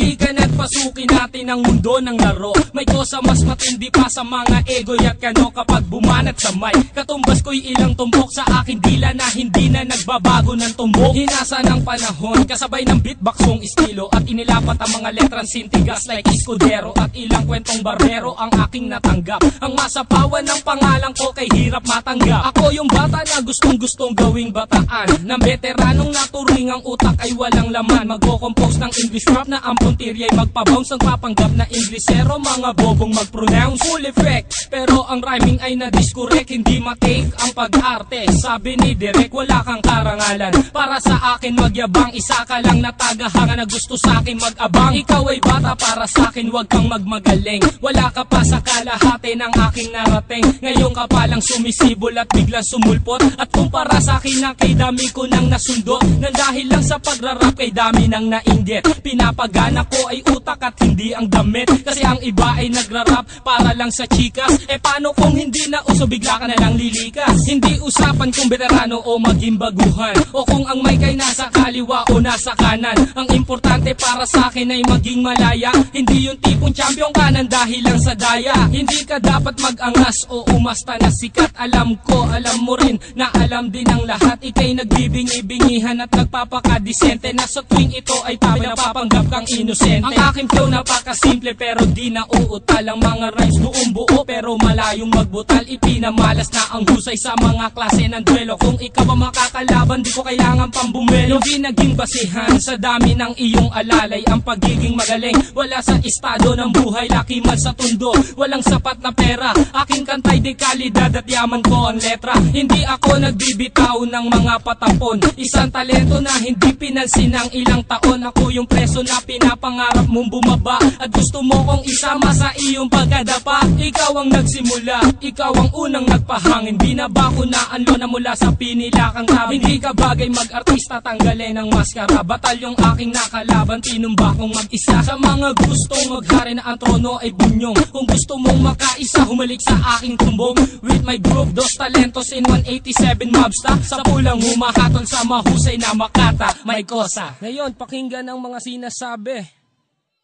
Halika nagpasukin natin ang mundo ng laro. May kosa mas matindi pa sa mga egoy at kano kapag bumanat sa mic. Katumbas ko'y ilang tumbok sa aking dila na hindi na nagbabago ng tumbok. Hinasa ng panahon kasabay ng beatboxong estilo at inilapat ang mga letrang sintigas like Escudero at ilang kwentong barbero ang aking natanggap. Ang masapawan ng pangalan ko kay hirap matanggap. Ako yung bata na gustong gawing bataan, ng veteranong naturing ang utak ay walang laman. Magko-compose ng English rap na ang puntirya ay magpabounce. Ang papanggap na Inglesero, mga bobong mag-pronounce full effect. Pero ang rhyming ay na-discorrect, hindi matake ang pag-arte. Sabi ni Direk, wala kang karangalan para sa akin magyabang. Isa ka lang na tagahanga na gusto sa akin mag-abang. Ikaw ay bata para sa akin, wag kang magmagaling. Wala ka pa sa kalahati ng aking narating. Ngayon ka palang sumisibol at biglang sumulpot. At kumpara sa akin na kay dami ko nang nasundot, nang dahil lang sa pagrarap kay dami nang nainggit. Pinapagana ko ay utak at hindi ang damit. Kasi ang iba ay nagrarap para lang sa chikas. E paano kung hindi na uso, bigla ka na lang lilikas. Hindi usapan kung veterano o maging baguhan, o kung ang mic ay nasa kaliwa o nasa kanan. Ang importante para sa akin ay maging malaya. Hindi yung tipong champion ka nang dahil lang sa daya. Hindi ka dapat mag-angas o umasta na sikat. Alam ko, alam mo rin na alam din ang lahat. Ika'y nagbibingi-bingihan at nagpapakadisente na sa tuwing ito ay pinapapanggap kang inosente. Ang aking flow napakasimple pero di na uutal. Ang mga rhymes buong buo pero malayong magbutal. Ipinamalas na ang husay sa mga klase ng duelo. Kung ikaw ang makakalaban, di ko kailangan pang bumelo. Di naging basihan sa dami ng iyong alalay ang pagiging magaling. Wala sa estado ng buhay, laki man sa tundo. Walang sapat na pera, aking kantay di kalidad at yaman ko ang letra. Hindi ako nagbibitaw ng mga patapon. Isang talento na hindi pinansin ng ilang taon. Ako yung preso na pinapangarap mong bumaba at gusto mo kong isama sa iyong pagkadapa. Ikaw ang nagsimula, ikaw ang unang nagpahangin. Di na ba ko naanlo na mula sa pinilakang tabi? Hindi ka bagay mag-artista, tanggalin ang maskara. Batalyong aking nakalaban, tinumba kong mag-isa. Sa mga gustong maghari na ang trono ay bunyong. Kung gusto mong makaisa, humalik sa aking tumbong. With my group, Dos Talentos in 187 Mobsta. Sa pulang humahatol sa mahusay na makata. May kosa. Ngayon, pakinggan ang mga sinasabi.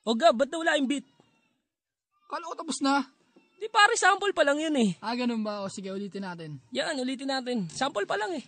O Gab, ba't wala yung beat? Kala ko tapos na. Di pare, sample pa lang yun eh. Ganun ba? O sige, ulitin natin. Yan, ulitin natin. Sample pa lang eh.